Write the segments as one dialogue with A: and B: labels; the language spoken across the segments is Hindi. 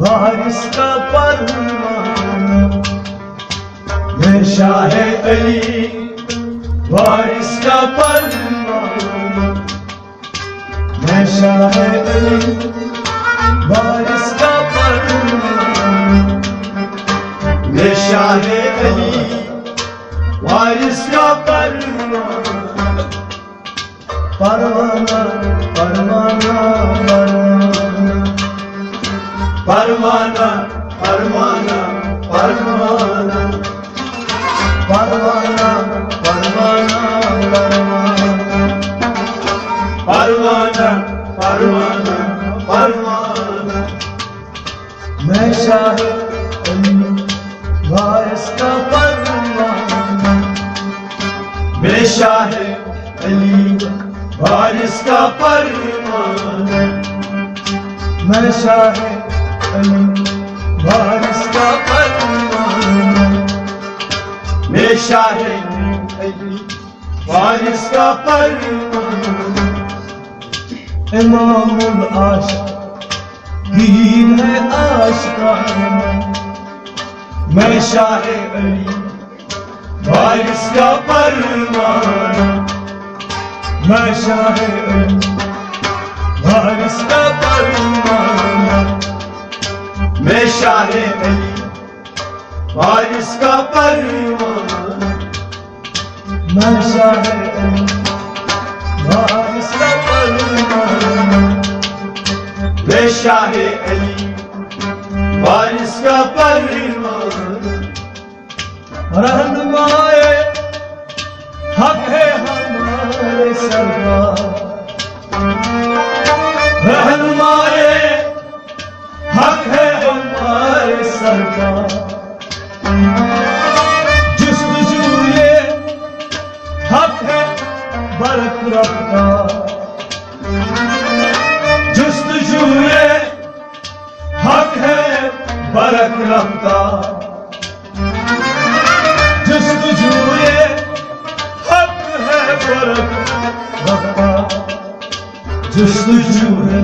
A: वारिस का परवाना, मैं शाहे अली वारिस का परवाना, मैं शाहे अली वारिस का परवाना, मैं शाहे अली वारिस का परवाना, परवाना परवाना परवाना परवाना परवाना परवाना परवाना परवाना परवाना परवाना, मैं शाहे अली वारिस का परवाना, मैं शाहे अली वारिस का परवाना, मैं शाहे अली वारिस का परवाना, मैं शाहे अली वारिस का परवाना, इमामुल आशिकीन है आशिकाना, मैं शाहे अली वारिस का परवाना, मैं शाहे अली वारिस का परवाना, मैं शाहे अली वारिस का परवाना, मैं शाहे अली वारिस का परवाना, मैं शाहे अली वारिस का परवाना, रहनुमाए हक है हमारे सरकार, रहनुमाए हक है हमारे सरकार, जुस्तजुए हक है बरक रफ्तार, जुस्तजुए हक है बरक रफ्तार, जुस्तजुए हक है बरक रफ्तार, जुस्तजुए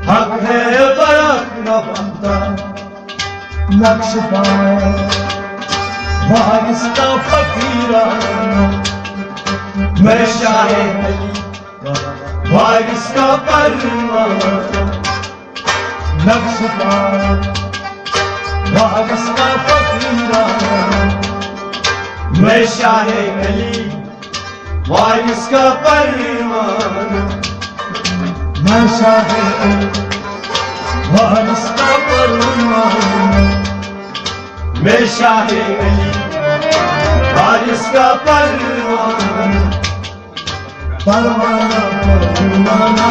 A: हक है बरक रफ्तार, नक्श पाए वारिस का फकीराना, मैं शाहे अली वारिस का परवाना, नक्श पाए वारिस का फकीराना, मैं शाहे अली वारिस का परवाना, मैं शाहे अली वारिस का परवाना, मैं शाहे अली वारिस का परवाना, परवाना परवाना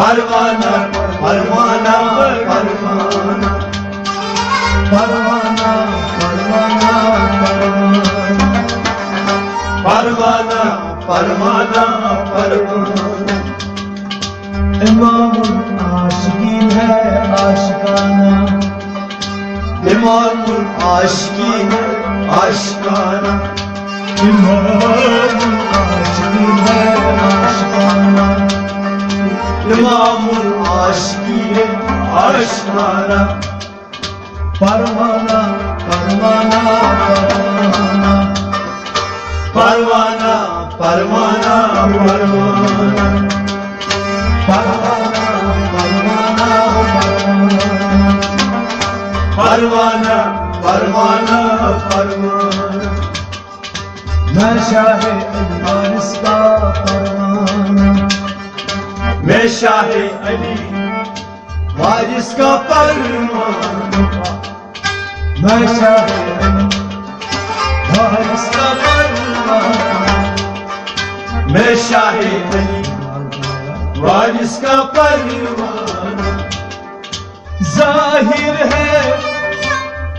A: परवाना परवाना परवाना परवाना परवाना परवाना परवाना परवाना, इमामुल आशिकीन है आशिकाना, इमामुल आशिकीन है आशिकाना, इमामुल आशिकीन है आशिकाना, इमामुल आशिकीन है आशिकाना, परवाना परवाना परवाना परवाना परवाना परवाना परवाना परवाना परवाना, मैं शाहे अली वारिस का परवाना, मैं शाहे अली वारिस का परवाना, मैं शाहे अली वारिस का परवाना, मैं शाहे अली वारिस का परवाना, जाहिर है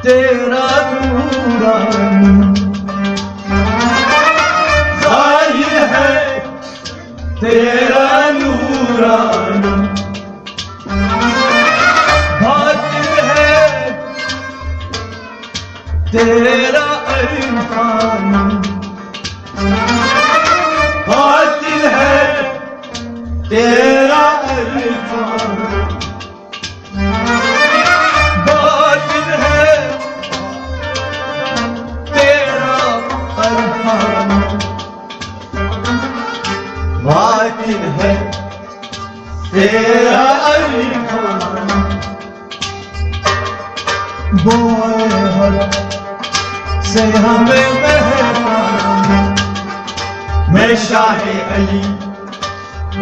A: तेरा नूरानी, जाहिर है तेरा नूरानी, बातिल है तेरा इरफान, बातिल है तेरा इरफान, बातिल है तेरा इरफान, बातिल है तेरा इरफान। बोए हर से हमें मेहमान, मैं शाहे अली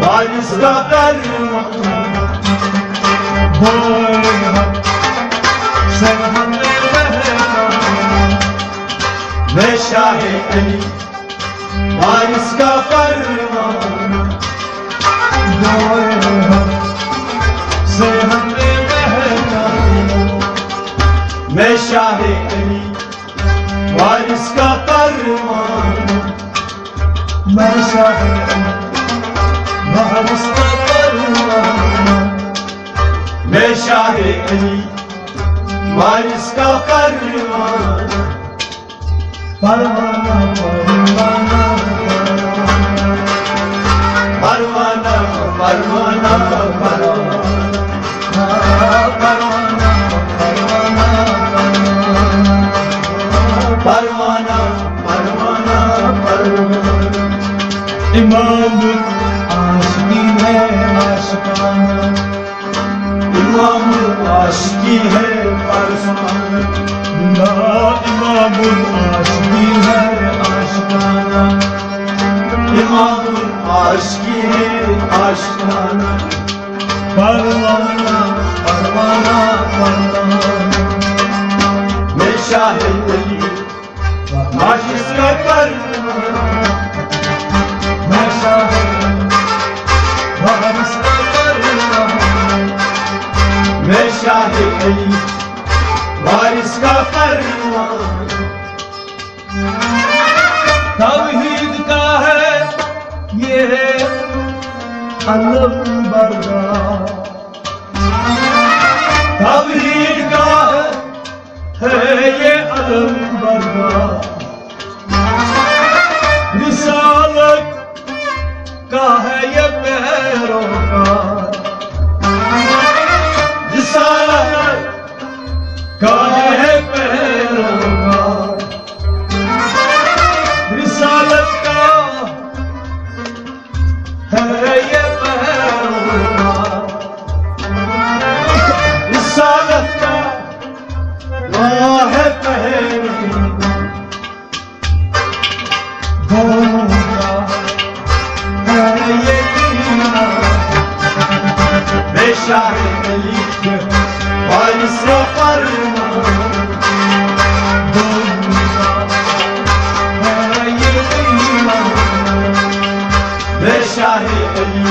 A: वारिस का फरमान, बोए हर से हमें मेहमान, मैं शाहे अली वारिस का फरमान, बोए हर से हमें मेहमान, मैं शाहे अली वारिस का फरमान, मैं शाहे अली वारिस का फरमान, मैं शाहे अली वारिस का फरमान, परवाना परवाना परवाना परवाना परवाना परवाना परवाना परवाना परवाना। इमाम आशिकी है आशिकाना, इमाम आशिकी है फरमाना, इमाम आशिकी है आशिकाना, इमाम आशिकी है आशिकाना, परवाना परवाना परवाना, मैं शाहे अली वारिस का फरमान, मैं शाहे अली वारिस का फरमान, मैं शाहे अली वारिस का फरमान। तौहीद का है ये अलम बरदार, तौहीद का है ये अलम बरदार, रिसालत का है ये पैरोकार, रिसालत का है पैरोकार, रिसालत का है ये पैरोकार, रिसालत का है पैरोकार, दोनों का है ये दीना, मैं शाहे अली वारिस का फरमान, दोनों का है ये दीना, मैं शाहे अली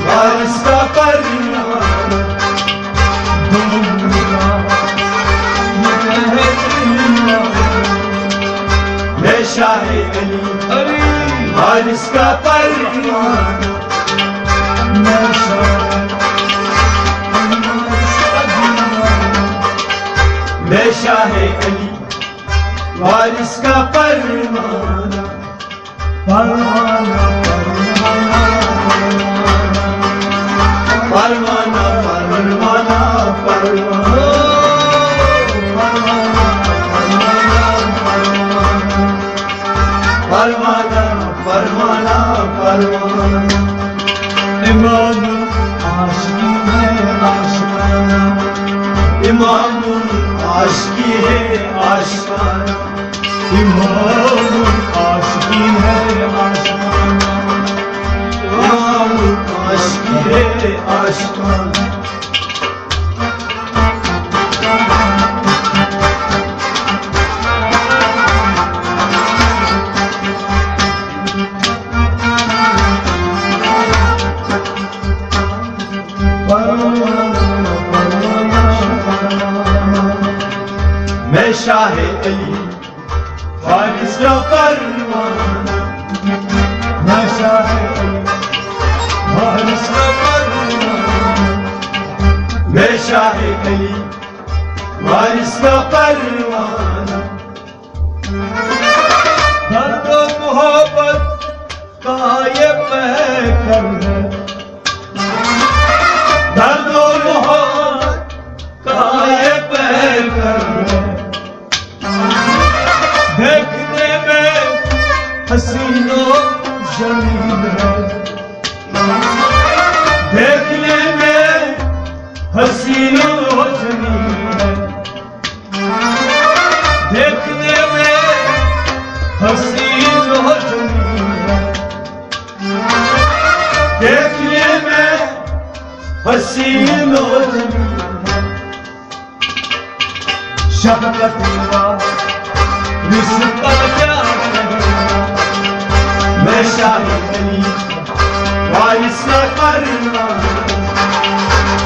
A: वारिस का फरमान, दोनों का है दीना, मैं शाहे अली वारिस का फरमान, मैं शाहे मैं शाहे अली वारिस का फरमान, परवाना परवाना परवाना परवाना परवाना परवाना परवाना परवाना। इमाम आशिकी है आशिकाना, इमाम आशिकी है आशिकाना, इमाम आशिकी है आशिकाना, इमाम आशिकी है आशिकाना। परवाना परवाना शाह अली वारिस का परवाना, मैं शाह अली वारिस का परवाना, मैं शाह अली वारिस का परवाना। दर्द मोहब्बत का ये पैकर है, दर्द मोहब्बत का ये पैकर है, देखने में हसीनो जमीन है, देखने में हसीनो जमीन है, देखने में हसीनो जमीन है, देखने में हसीनो जमीन है। शफकत का रिश्ता क्या करेगा, मैं शाह अली वारिस का परवाना,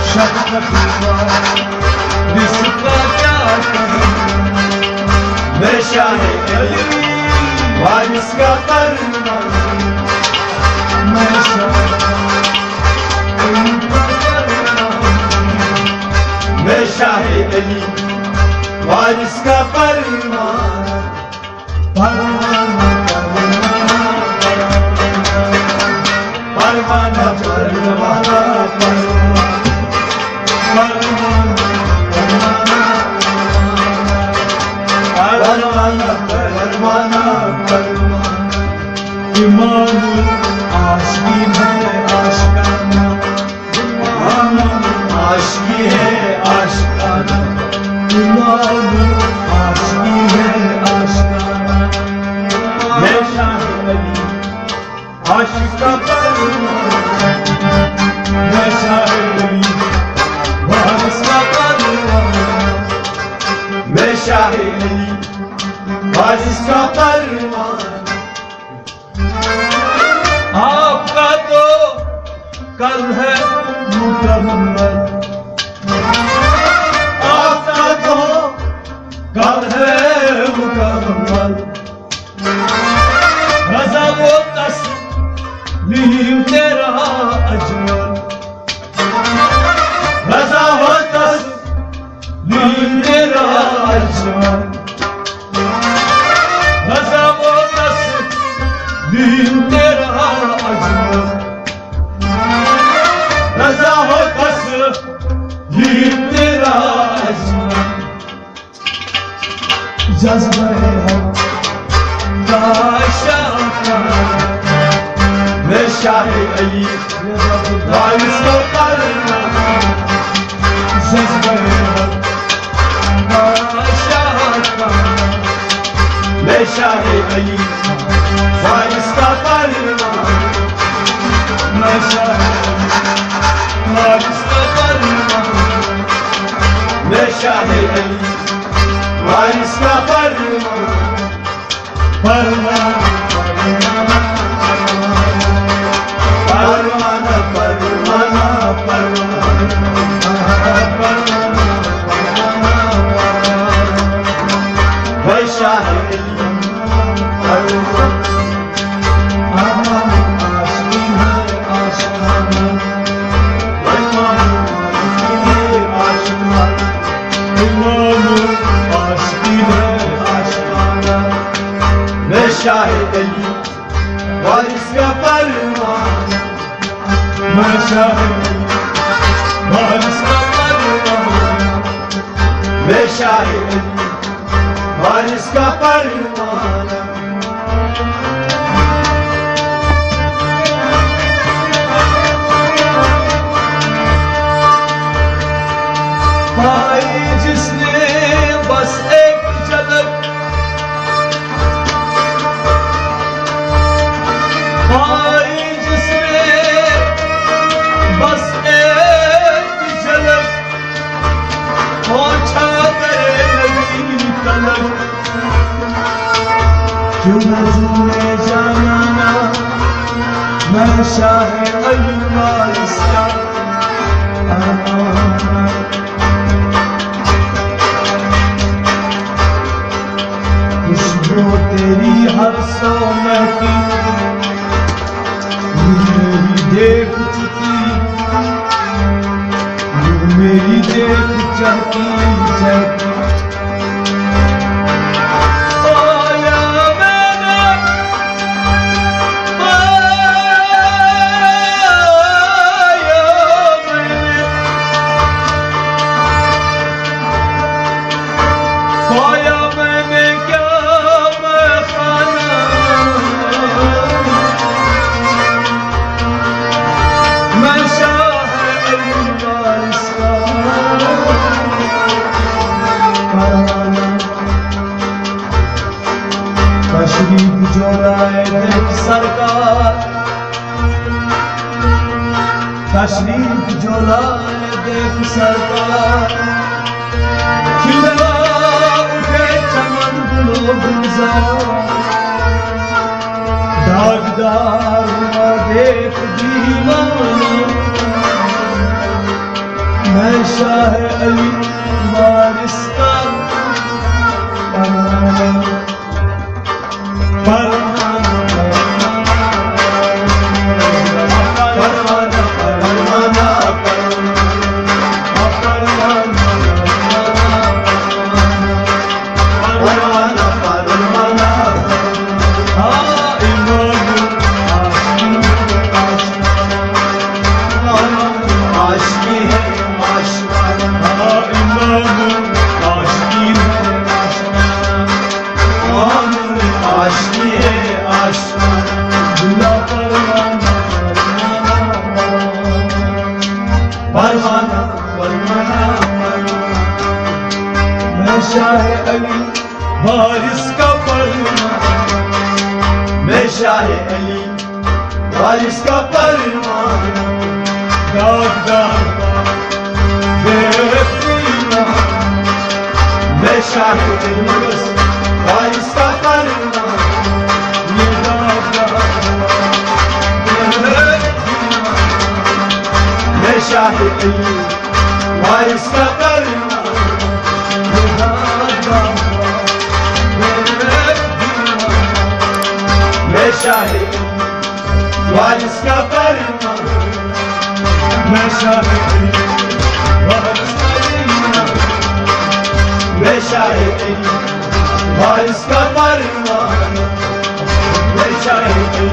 A: शफकत का रिश्ता क्या करेगा, मैं शाह अली वारिस का परवाना, मैं शाह अली का परवाना, मैं शाह अली वारिस का परवाना, परवाना परवाना परवाना परवाना परवाना परवाना। इमाम आशिकी है आशिकाना, इमाम आशिकी है आशिकाना, इमाम आशिकी है आशिकाना, मैं शाह अली आशिक का परवाना, मैं शाह अली वारिस का परवाना, मैं शाह अली वारिस का परवाना। आपका तो कल है मुकम्मल, आपका तो कल है मुकम्मल, रज़ा वो तस्लीम तेरा अजमल, रज़ा वो तस्लीम तेरा अजमल, रज़ा वो तस्लीम तेरा अजमल, रज़ा वो तस्लीम तेरा अजमल। जज़्बा है मैं शाह अली वारिस का परवाना, जज़्बा है मैं शाह अली वारिस का परवाना, मैं शाह अली वारिस का परवाना, मैं शाह अली वारिस का परवाना, परवाना परवाना परवाना परवाना, मैं शाह अली आशिकी है आशिकाना, इमाम आशिकी है आशिकाना, मैं शाह अली वारिस का परवाना, मैं शाह अली वारिस का परवाना, मैं शाह अली वारिस का परवाना। पाई जिसने बस एक झलक, पाई जिसने बस एक झलक, पहुंचा करे नबी तलक, क्यों न जाना ना मैं शाह अली वारिस का परवाना। जो तेरी हर सौ महकी मेरी देख चुकी, मेरी देख चहकी चहकी। पाया मैंने, पाया मैंने क्या मैं खाना, मैं शाह अली वारिस का परवाना। तशरीफ जो लाए देख सरकार, तशरीफ जो लाए देख सरकार। खिला उठे चमन गुलो गुलजार, दागदार हुआ देख दीवाना। मैं शाह अली वारिस का परवाना, परवाना, परवाना, परवाना, परवाना, परवाना। हाँ इमाम आशिकी है आशिकाना, हाँ इमाम आशिकी है आशिकाना, आशिकी है आशिकाना। दुला परवाना, परवाना, परवाना, परवाना। मैं शाह अली वारिस का परवाना, मैं शाह अली वारिस का परवाना। दागदार बेसीना, मैं शाह अली वारिस का परवाना। ये दागदार बेसीना, मैं शाह अली वारिस का परवाना। ये दागदार बेसीना, मैं शाह अली वारिस का परवाना। मैं शाह अली वारिस का परवाना, मैं शाह अली वारिस का परवाना। मैं शाह अली वारिस का परवाना, मैं शाह अली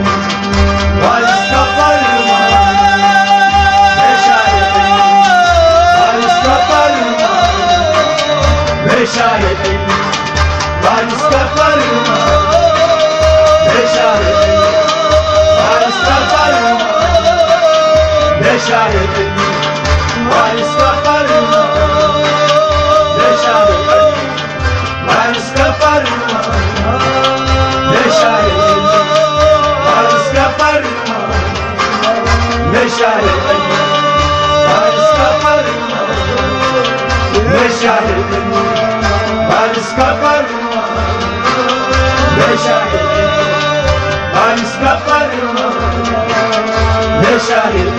A: वारिस का परवाना। मैं शाह अली वारिस का परवाना, मैं शाह अली वारिस का परवाना। मैं शाह अली वारिस का परवाना, मैं शाह अली वारिस का परवाना। मैं शाह अली वारिस का परवाना, मैं शाह अली वारिस का परवाना। मैं शाह अली वारिस का परवाना, मैं शाह अली वारिस का परवाना। मैं शाह अली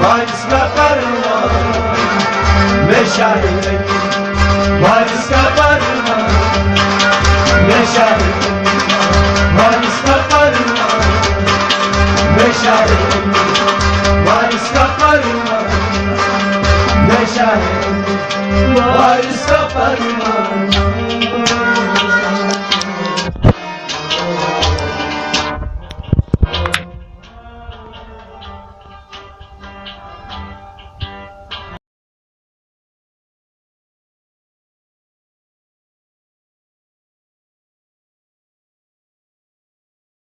A: वारिस का परवाना, मैं शाह अली वारिस का परवाना। मैं शाह अली वारिस का परवाना, मैं शाह अली वारिस का परवाना। मैं शाह अली वारिस का परवाना।